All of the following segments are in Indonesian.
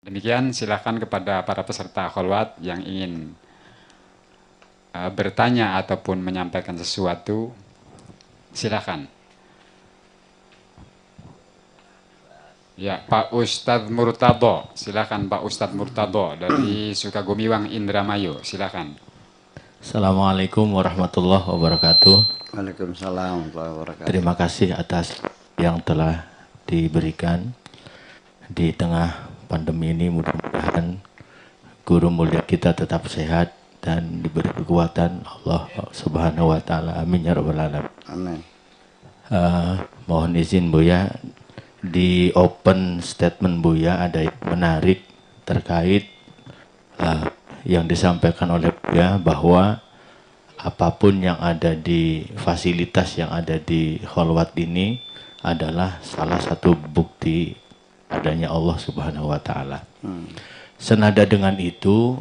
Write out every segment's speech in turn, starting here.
Demikian silakan kepada para peserta kholwat yang ingin bertanya ataupun menyampaikan sesuatu, silakan. Ya, Pak Ustadz Murtado, silakan Pak Ustadz Murtado dari Sukagumiwang Indramayu, silakan. Assalamualaikum warahmatullahi wabarakatuh. Waalaikumsalam warahmatullahi wabarakatuh. Terima kasih atas yang telah diberikan di tengah pandemi ini. Mudah-mudahan guru mulia kita tetap sehat dan diberi kekuatan Allah Subhanahu wa taala. Amin ya rabbal alamin. Amin. Mohon izin Buya, di open statement Buya ada yang menarik terkait yang disampaikan oleh Buya bahwa apapun yang ada di fasilitas yang ada di kholwat ini adalah salah satu bukti adanya Allah Subhanahu wa taala. Senada dengan itu,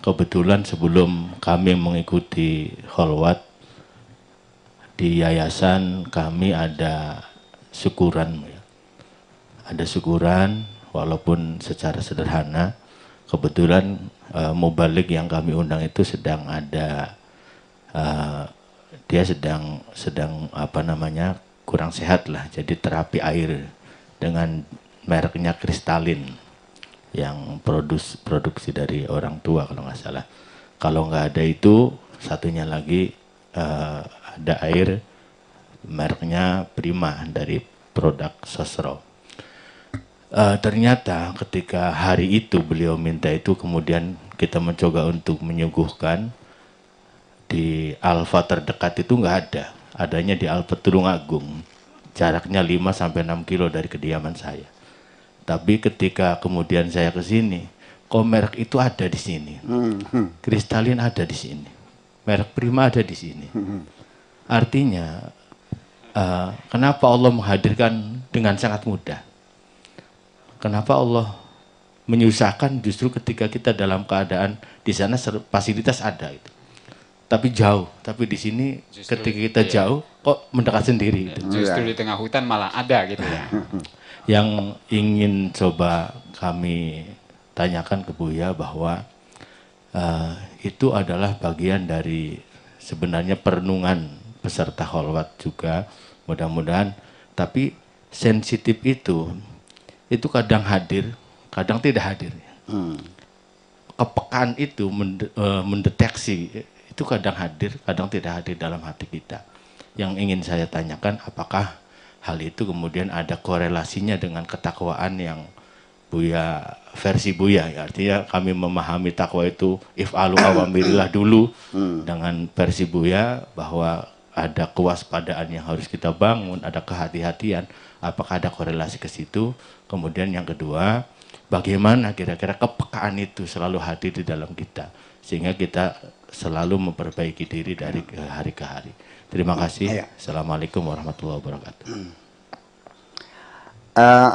kebetulan sebelum kami mengikuti kholwat di yayasan kami ada syukuran. Ada syukuran walaupun secara sederhana. Kebetulan mubalik yang kami undang itu sedang ada dia sedang kurang sehat lah, jadi terapi air dengan mereknya Kristalin yang produksi dari orang tua kalau nggak salah. Kalau nggak ada itu, satunya lagi ada air mereknya Prima dari produk Sosro. Ternyata ketika hari itu beliau minta itu, kemudian kita mencoba untuk menyuguhkan. Di Alfa terdekat itu nggak ada, adanya di Alfa Tulungagung, jaraknya 5-6 kilo dari kediaman saya. Tapi ketika kemudian saya ke sini, kok merek itu ada di sini, Kristalin ada di sini, merek Prima ada di sini. Artinya kenapa Allah menghadirkan dengan sangat mudah? Kenapa Allah menyusahkan justru ketika kita dalam keadaan di sana fasilitas ada itu, tapi jauh. Tapi di sini justru, ketika kita jauh kok mendekat sendiri. Justru di tengah hutan malah ada gitu ya. Yang ingin coba kami tanyakan ke Buya bahwa itu adalah bagian dari sebenarnya perenungan peserta kholwat juga, mudah-mudahan. Tapi sensitif itu kadang hadir, kadang tidak hadir. Kepekaan itu mendeteksi itu kadang hadir, kadang tidak hadir dalam hati kita. Yang ingin saya tanyakan, apakah hal itu kemudian ada korelasinya dengan ketakwaan yang Buya, versi Buya, ya, artinya kami memahami takwa itu if'alu awamirillah dulu, dengan versi Buya bahwa ada kewaspadaan yang harus kita bangun, ada kehati-hatian. Apakah ada korelasi ke situ? Kemudian yang kedua, bagaimana kira-kira kepekaan itu selalu hadir di dalam kita, sehingga kita selalu memperbaiki diri dari hari ke hari. Terima kasih. Assalamualaikum warahmatullahi wabarakatuh.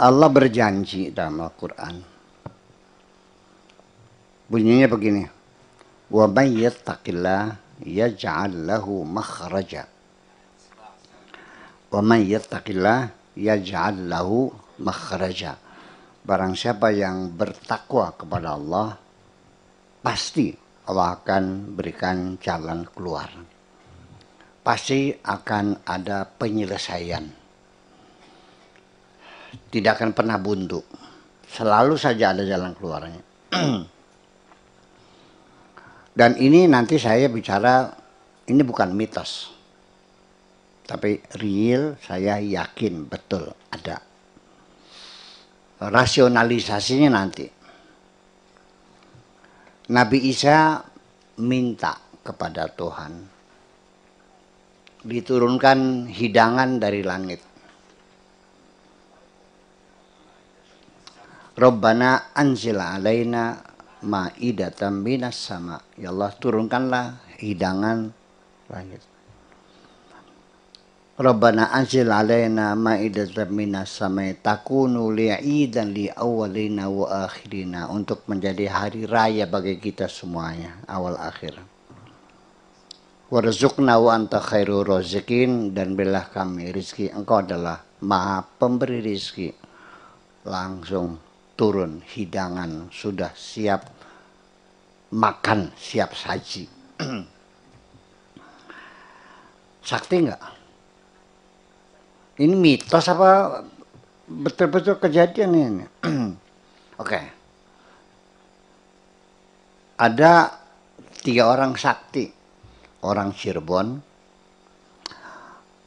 Allah berjanji dalam Al-Quran. Bunyinya begini. Wa may yattaqillah yaj'al lahu makhraja. Wa may yattaqillah yaj'al lahu makhraja. Barang siapa yang bertakwa kepada Allah, pasti Allah akan berikan jalan keluar. Pasti akan ada penyelesaian. Tidak akan pernah buntu. Selalu saja ada jalan keluarnya. Dan ini nanti saya bicara, ini bukan mitos. Tapi real, saya yakin betul ada. Rasionalisasinya nanti. Nabi Isa minta kepada Tuhan diturunkan hidangan dari langit. Rabbana anzil alaina ma'idatan minas sama. Ya Allah, turunkanlah hidangan langit. Rabbana anzil alaina ma'idatan minas sama takunu li'idan li awalina wa akhirina, untuk menjadi hari raya bagi kita semuanya, awal akhir. Warzuqna wa anta khairur raziqin, dan berilah kami rizki, engkau adalah maha pemberi rizki. Langsung turun hidangan, sudah siap makan, siap saji. Sakti nggak? Ini mitos apa betul-betul kejadian ini? Oke. Ada 3 orang sakti. Orang Cirebon,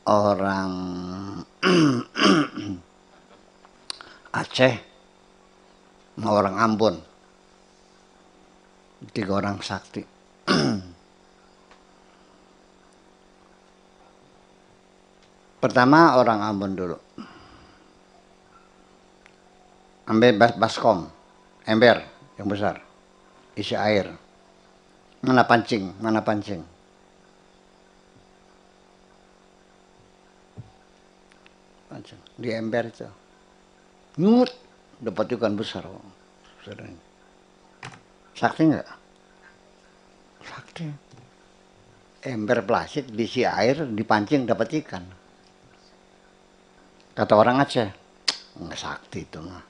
orang Aceh, orang Ambon. 3 orang sakti. Pertama orang Ambon dulu. Ambil baskom, ember yang besar, isi air. Mana pancing, mana pancing. Pancing di ember itu. Nyut, dapat ikan besar. Sakti nggak? Sakti. Ember plastik diisi air, dipancing dapat ikan. Kata orang Aceh, nggak sakti itu mah.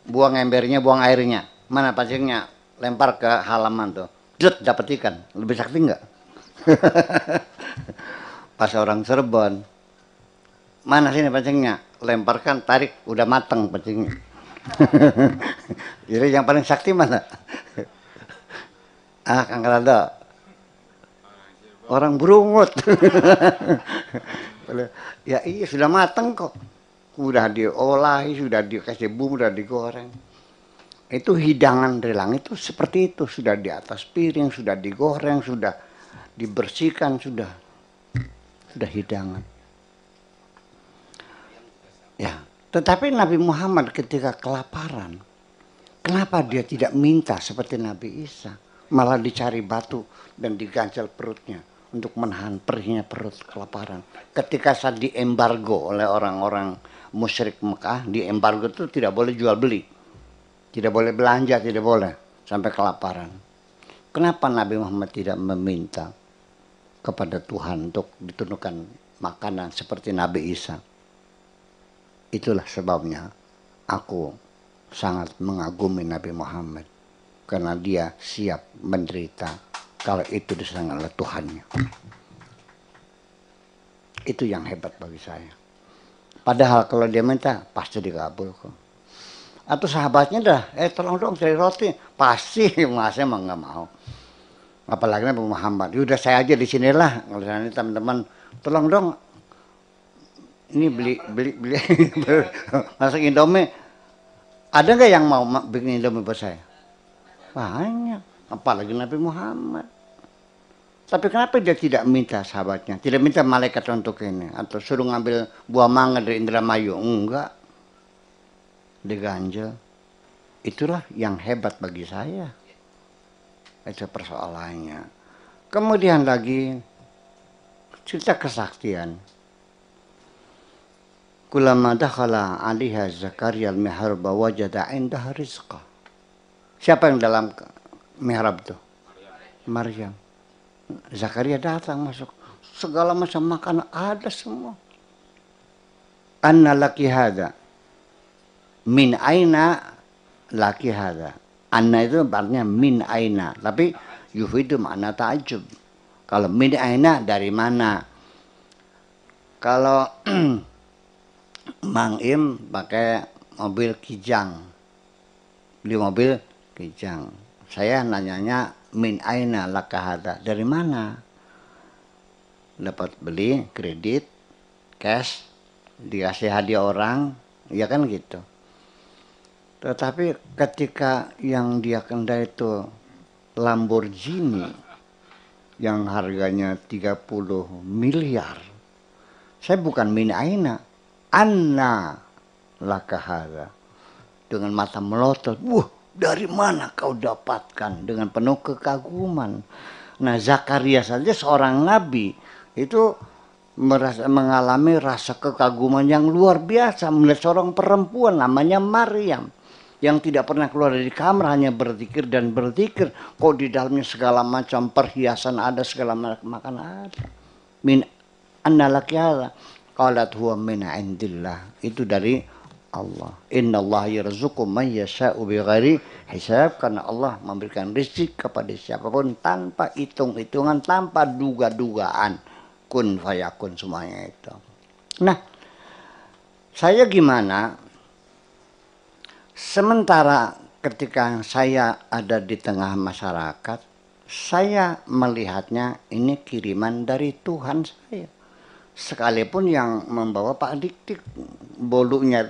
Buang embernya, buang airnya. Mana pancingnya? Lempar ke halaman tuh. Jut, dapat ikan. Lebih sakti nggak? Pas orang Cirebon, mana sini pancingnya? Lemparkan, tarik, udah mateng pancingnya. Jadi yang paling sakti mana? Kang Rado. Orang Brungut. Ya iya, sudah mateng kok. Udah diolah, sudah dikasih bumbu, sudah digoreng. Itu hidangan dari langit itu seperti itu. Sudah di atas piring, sudah digoreng, sudah dibersihkan, sudah hidangan. Ya, tetapi Nabi Muhammad ketika kelaparan, kenapa dia tidak minta seperti Nabi Isa? Malah dicari batu dan diganjal perutnya untuk menahan perihnya perut kelaparan. Ketika saat diembargo oleh orang-orang musyrik Mekah, diembargo itu tidak boleh jual beli, tidak boleh belanja, tidak boleh sampai kelaparan. Kenapa Nabi Muhammad tidak meminta kepada Tuhan untuk diturunkan makanan seperti Nabi Isa? Itulah sebabnya aku sangat mengagumi Nabi Muhammad, karena dia siap menderita kalau itu disayang oleh Tuhannya. Itu yang hebat bagi saya. Padahal kalau dia minta pasti dikabul kok. Atau sahabatnya dah, tolong dong cari roti, pasti masnya emang nggak mau. Apalagi Nabi Muhammad, udah saya aja di sinilah. Kalau ini teman-teman, tolong dong, ini beli masak Indomie. Ada nggak yang mau bikin Indomie buat saya? Banyak, apalagi Nabi Muhammad. Tapi kenapa dia tidak minta sahabatnya, tidak minta malaikat untuk ini, atau suruh ngambil buah mangga dari Indramayu? Enggak, diganjel. Itulah yang hebat bagi saya. Itu persoalannya. Kemudian lagi cerita kesaktian. Kullama dakhala 'alaiha Zakaria al-mihrab wajada 'indaha rizqa. Siapa yang dalam mihrab itu? Maryam. Zakaria datang masuk, segala macam makanan ada semua. Anna laki hada, min aina laki hada. Anna itu artinya min aina, tapi yufidu makna ta'ajub. Kalau min aina dari mana? Kalau Mang Im pakai mobil Kijang, beli mobil Kijang. Saya nanyanya min aina laka hada, dari mana? Dapat beli kredit, cash, dikasih hadiah orang, ya kan gitu. Tetapi ketika yang dia kendai itu Lamborghini yang harganya 30 miliar, saya bukan min aina, anna laka hada, dengan mata melotot. Dari mana kau dapatkan? Dengan penuh kekaguman. Nah, Zakaria saja seorang nabi itu mengalami rasa kekaguman yang luar biasa melihat seorang perempuan namanya Maryam yang tidak pernah keluar dari kamar, hanya berzikir dan berzikir. Kok di dalamnya segala macam perhiasan ada, segala macam makanan ada. Min annalaki hadza qalat huwa min indillah. Itu dari Allah. Innallaha yarzuqu man yasha'u bighairi hisab, karena Allah memberikan rezeki kepada siapapun tanpa hitung-hitungan, tanpa duga-dugaan. Kun fayakun semuanya itu. Nah, saya gimana? Sementara ketika saya ada di tengah masyarakat, saya melihatnya ini kiriman dari Tuhan saya. Sekalipun yang membawa Pak Dik-Dik bolunya.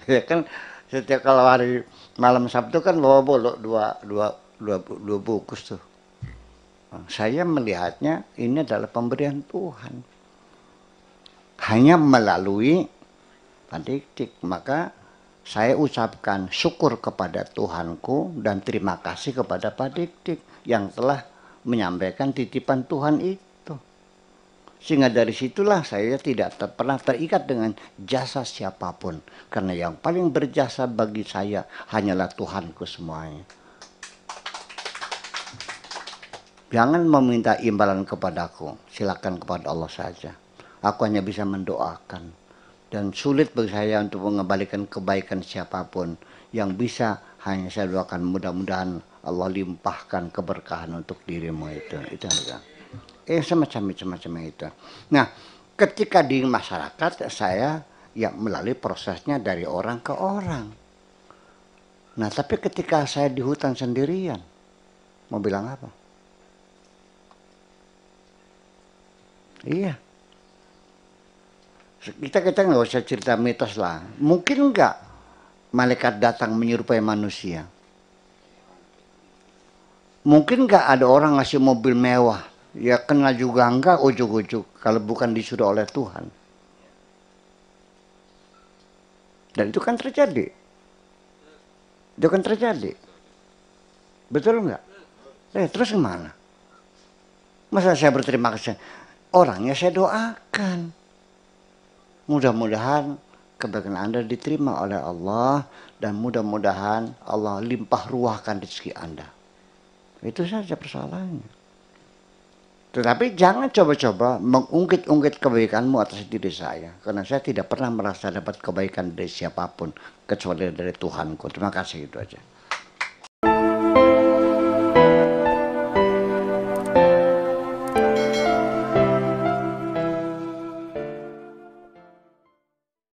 Ya kan, setiap kalau hari malam Sabtu kan bawa bolu dua bungkus tuh. Saya melihatnya ini adalah pemberian Tuhan. Hanya melalui Pak Dik-Dik. Maka saya ucapkan syukur kepada Tuhanku dan terima kasih kepada Pak Dik-Dik yang telah menyampaikan titipan Tuhan itu. Sehingga dari situlah saya tidak pernah terikat dengan jasa siapapun. Karena yang paling berjasa bagi saya hanyalah Tuhanku semuanya. Jangan meminta imbalan kepadaku, silakan kepada Allah saja. Aku hanya bisa mendoakan. Dan sulit bagi saya untuk mengembalikan kebaikan siapapun. Yang bisa hanya saya doakan, mudah-mudahan Allah limpahkan keberkahan untuk dirimu itu. Itu saja. Semacam itu. Nah, ketika di masyarakat saya ya melalui prosesnya dari orang ke orang. Nah, tapi ketika saya di hutan sendirian, mau bilang apa? Iya. Kita nggak usah cerita mitos lah. Mungkin nggak malaikat datang menyerupai manusia? Mungkin nggak ada orang ngasih mobil mewah? Ya kenal juga enggak ujuk-ujuk kalau bukan disuruh oleh Tuhan. Dan itu kan terjadi. Itu kan terjadi. Betul enggak? Terus gimana? Masa saya berterima kasih? Orangnya saya doakan. Mudah-mudahan kebaikan Anda diterima oleh Allah dan mudah-mudahan Allah limpah ruahkan rezeki Anda. Itu saja persoalannya. Tetapi jangan coba-coba mengungkit-ungkit kebaikanmu atas diri saya. Karena saya tidak pernah merasa dapat kebaikan dari siapapun. Kecuali dari Tuhanku. Terima kasih, itu aja.